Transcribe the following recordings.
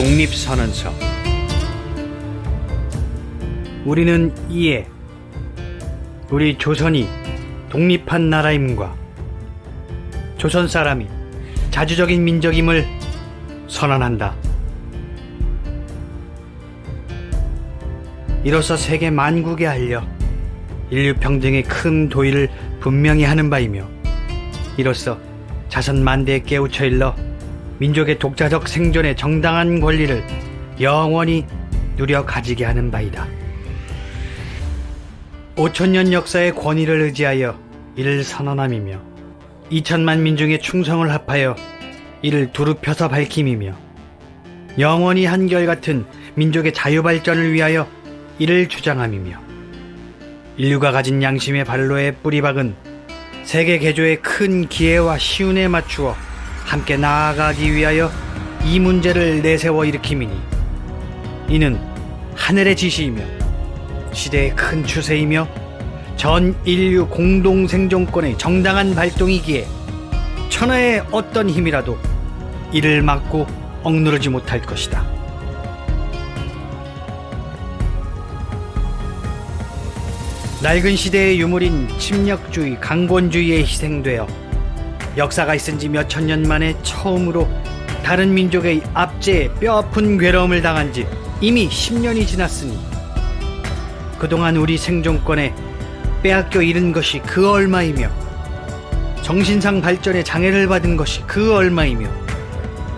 독립선언서. 우리는 이에 우리 조선이 독립한 나라임과 조선 사람이 자주적인 민족임을 선언한다. 이로써 세계 만국에 알려 인류 평등의 큰 도의를 분명히 하는 바이며, 이로써 자선 만대에 깨우쳐 일러 민족의 독자적 생존의 정당한 권리를 영원히 누려 가지게 하는 바이다. 5천년 역사의 권위를 의지하여 이를 선언함이며, 2천만 민중의 충성을 합하여 이를 두루 펴서 밝힘이며, 영원히 한결같은 민족의 자유발전을 위하여 이를 주장함이며, 인류가 가진 양심의 발로에 뿌리박은 세계 개조의 큰 기회와 시운에 맞추어 함께 나아가기 위하여 이 문제를 내세워 일으킴이니, 이는 하늘의 지시이며 시대의 큰 추세이며 전 인류 공동 생존권의 정당한 발동이기에 천하의 어떤 힘이라도 이를 막고 억누르지 못할 것이다. 낡은 시대의 유물인 침략주의, 강권주의에 희생되어 역사가 있은 지 몇천 년 만에 처음으로 다른 민족의 압제에 뼈아픈 괴로움을 당한 지 이미 10년이 지났으니, 그동안 우리 생존권에 빼앗겨 잃은 것이 그 얼마이며, 정신상 발전에 장애를 받은 것이 그 얼마이며,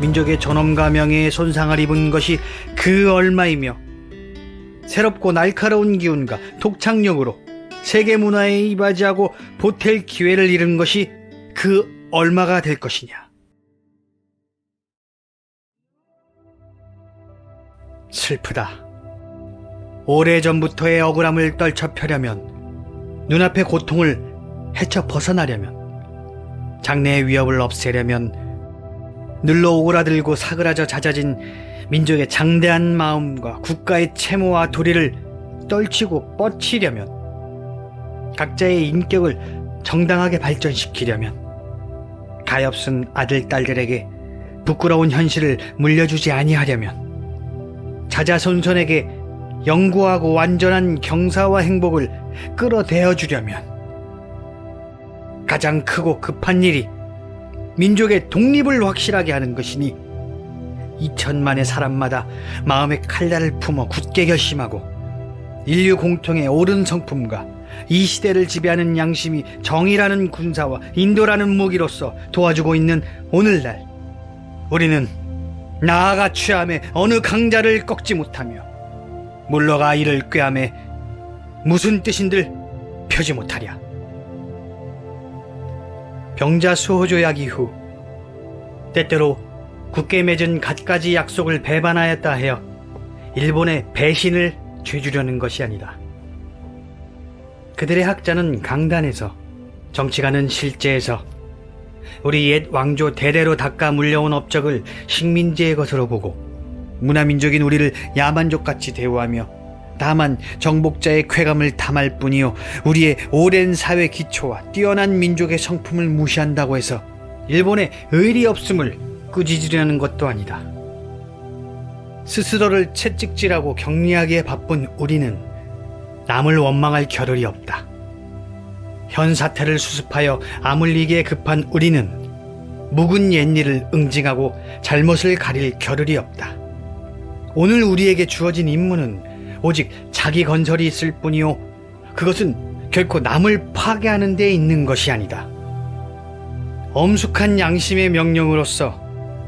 민족의 존엄과 명예에 손상을 입은 것이 그 얼마이며, 새롭고 날카로운 기운과 독창력으로 세계 문화에 이바지하고 보탤 기회를 잃은 것이 그 얼마가 될 것이냐. 슬프다. 오래전부터의 억울함을 떨쳐 펴려면, 눈앞의 고통을 헤쳐 벗어나려면, 장래의 위협을 없애려면, 늘러 오그라들고 사그라져 잦아진 민족의 장대한 마음과 국가의 채무와 도리를 떨치고 뻗치려면, 각자의 인격을 정당하게 발전시키려면, 가엾은 아들, 딸들에게 부끄러운 현실을 물려주지 아니하려면, 자자손손에게 영구하고 완전한 경사와 행복을 끌어대어 주려면, 가장 크고 급한 일이 민족의 독립을 확실하게 하는 것이니, 2천만의 사람마다 마음의 칼날을 품어 굳게 결심하고 인류 공통의 옳은 성품과 이 시대를 지배하는 양심이 정의라는 군사와 인도라는 무기로서 도와주고 있는 오늘날, 우리는 나아가 취함에 어느 강자를 꺾지 못하며 물러가 이를 꾀함에 무슨 뜻인들 펴지 못하랴. 병자 수호조약 이후 때때로 굳게 맺은 갖가지 약속을 배반하였다 하여 일본의 배신을 죄주려는 것이 아니다. 그들의 학자는 강단에서, 정치가는 실제에서 우리 옛 왕조 대대로 닦아 물려온 업적을 식민지의 것으로 보고, 문화민족인 우리를 야만족같이 대우하며 다만 정복자의 쾌감을 탐할 뿐이요 우리의 오랜 사회 기초와 뛰어난 민족의 성품을 무시한다고 해서 일본의 의리 없음을 꾸짖으려는 것도 아니다. 스스로를 채찍질하고 격리하기에 바쁜 우리는 남을 원망할 겨를이 없다. 현 사태를 수습하여 아물리기에 급한 우리는 묵은 옛일을 응징하고 잘못을 가릴 겨를이 없다. 오늘 우리에게 주어진 임무는 오직 자기 건설이 있을 뿐이요, 그것은 결코 남을 파괴하는 데 있는 것이 아니다. 엄숙한 양심의 명령으로서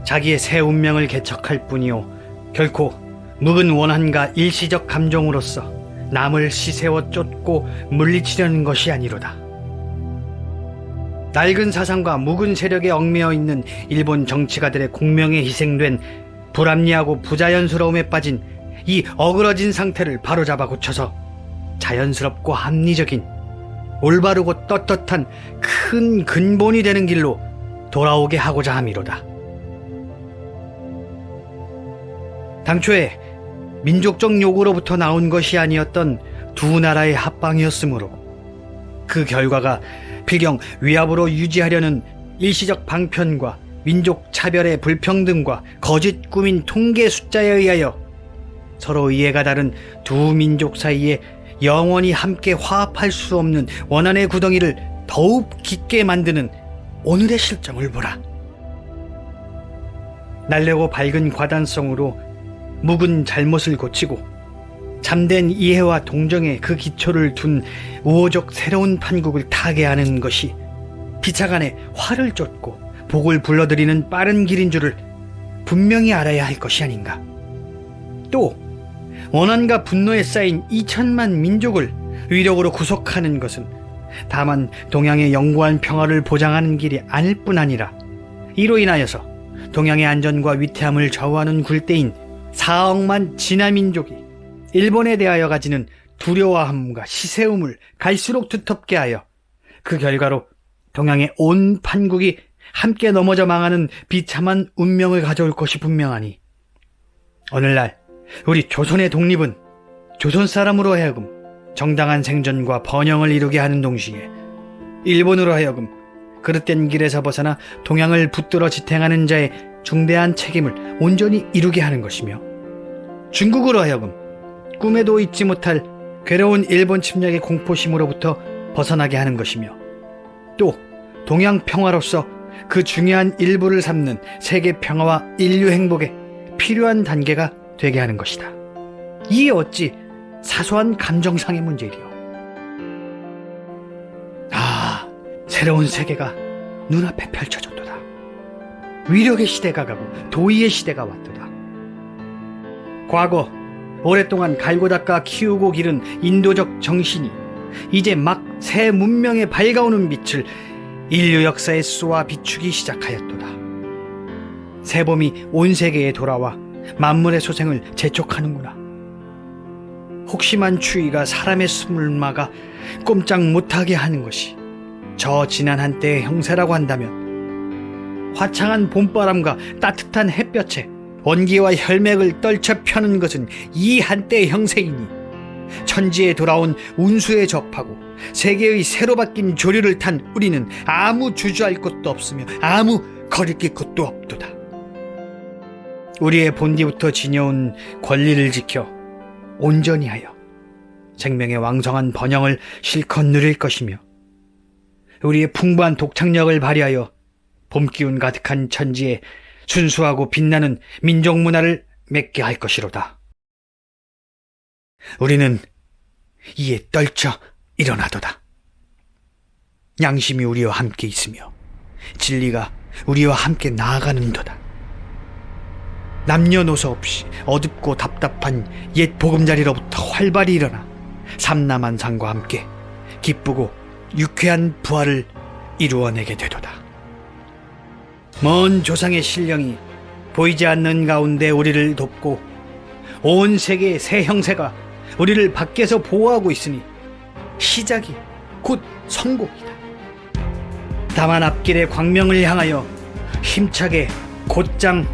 자기의 새 운명을 개척할 뿐이요, 결코 묵은 원한과 일시적 감정으로서 남을 시세워 쫓고 물리치려는 것이 아니로다. 낡은 사상과 묵은 세력에 얽매여 있는 일본 정치가들의 공명에 희생된 불합리하고 부자연스러움에 빠진 이 어그러진 상태를 바로잡아 고쳐서 자연스럽고 합리적인, 올바르고 떳떳한 큰 근본이 되는 길로 돌아오게 하고자 함이로다. 당초에 민족적 요구로부터 나온 것이 아니었던 두 나라의 합방이었으므로, 그 결과가 필경 위압으로 유지하려는 일시적 방편과 민족 차별의 불평등과 거짓 꾸민 통계 숫자에 의하여 서로 이해가 다른 두 민족 사이에 영원히 함께 화합할 수 없는 원한의 구덩이를 더욱 깊게 만드는 오늘의 실정을 보라. 날래고 밝은 과단성으로 묵은 잘못을 고치고 참된 이해와 동정의 그 기초를 둔 우호적 새로운 판국을 타개하는 것이 피차간에 화를 쫓고 복을 불러들이는 빠른 길인 줄을 분명히 알아야 할 것이 아닌가. 또 원한과 분노에 쌓인 2천만 민족을 위력으로 구속하는 것은 다만 동양의 영구한 평화를 보장하는 길이 아닐 뿐 아니라 이로 인하여서 동양의 안전과 위태함을 좌우하는 굴대인 4억만 진화민족이 일본에 대하여 가지는 두려워함과 시세움을 갈수록 두텁게 하여 그 결과로 동양의 온 판국이 함께 넘어져 망하는 비참한 운명을 가져올 것이 분명하니, 오늘날 우리 조선의 독립은 조선 사람으로 하여금 정당한 생존과 번영을 이루게 하는 동시에 일본으로 하여금 그릇된 길에서 벗어나 동양을 붙들어 지탱하는 자의 중대한 책임을 온전히 이루게 하는 것이며, 중국으로 하여금 꿈에도 잊지 못할 괴로운 일본 침략의 공포심으로부터 벗어나게 하는 것이며, 또 동양 평화로서 그 중요한 일부를 삼는 세계 평화와 인류 행복에 필요한 단계가 되게 하는 것이다. 이게 어찌 사소한 감정상의 문제이리요. 새로운 세계가 눈앞에 펼쳐졌도다. 위력의 시대가 가고 도의의 시대가 왔도다. 과거 오랫동안 갈고 닦아 키우고 기른 인도적 정신이 이제 막 새 문명에 밝아오는 빛을 인류 역사에 쏘아 비추기 시작하였도다. 새 봄이 온 세계에 돌아와 만물의 소생을 재촉하는구나. 혹심한 추위가 사람의 숨을 막아 꼼짝 못하게 하는 것이 저 지난 한때의 형세라고 한다면, 화창한 봄바람과 따뜻한 햇볕에 원기와 혈맥을 떨쳐 펴는 것은 이 한때의 형세이니, 천지에 돌아온 운수에 접하고 세계의 새로 바뀐 조류를 탄 우리는 아무 주저할 것도 없으며 아무 거리낄 것도 없도다. 우리의 본디부터 지녀온 권리를 지켜 온전히 하여 생명의 왕성한 번영을 실컷 누릴 것이며, 우리의 풍부한 독창력을 발휘하여 봄기운 가득한 천지에 순수하고 빛나는 민족 문화를 맺게 할 것이로다. 우리는 이에 떨쳐 일어나도다. 양심이 우리와 함께 있으며 진리가 우리와 함께 나아가는도다. 남녀노소 없이 어둡고 답답한 옛 보금자리로부터 활발히 일어나 삼라만상과 함께 기쁘고 유쾌한 부활을 이루어내게 되도다. 먼 조상의 신령이 보이지 않는 가운데 우리를 돕고 온 세계의 새 형세가 우리를 밖에서 보호하고 있으니 시작이 곧 성공이다. 다만 앞길의 광명을 향하여 힘차게 곧장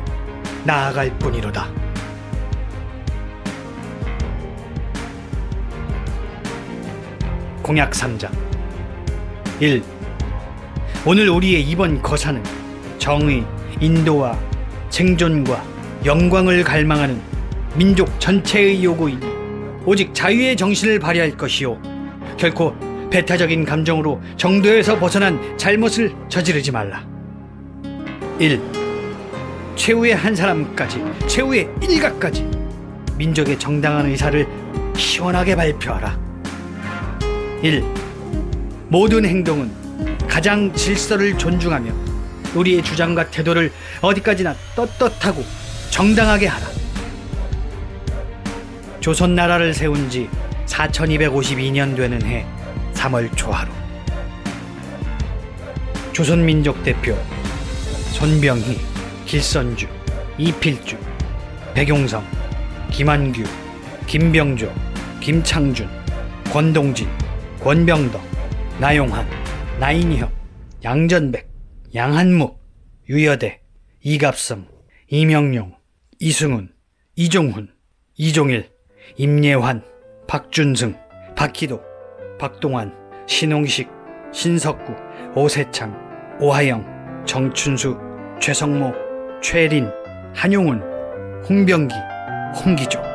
나아갈 뿐이로다. 공약 3장 1. 오늘 우리의 이번 거사는 정의, 인도와 생존과 영광을 갈망하는 민족 전체의 요구이니 오직 자유의 정신을 발휘할 것이요, 결코 배타적인 감정으로 정도에서 벗어난 잘못을 저지르지 말라. 1. 최후의 한 사람까지, 최후의 일가까지 민족의 정당한 의사를 시원하게 발표하라. 1. 모든 행동은 가장 질서를 존중하며 우리의 주장과 태도를 어디까지나 떳떳하고 정당하게 하라. 조선 나라를 세운 지 4252년 되는 해 3월 초하루, 조선민족 대표 손병희, 길선주, 이필주, 백용성, 김한규, 김병조, 김창준, 권동진, 권병덕, 나용환, 나인협, 양전백, 양한묵, 유여대, 이갑성, 이명용, 이승훈, 이종훈, 이종일, 임예환, 박준승, 박희도, 박동환, 신홍식, 신석구, 오세창, 오하영, 정춘수, 최성모, 최린, 한용운, 홍병기, 홍기조.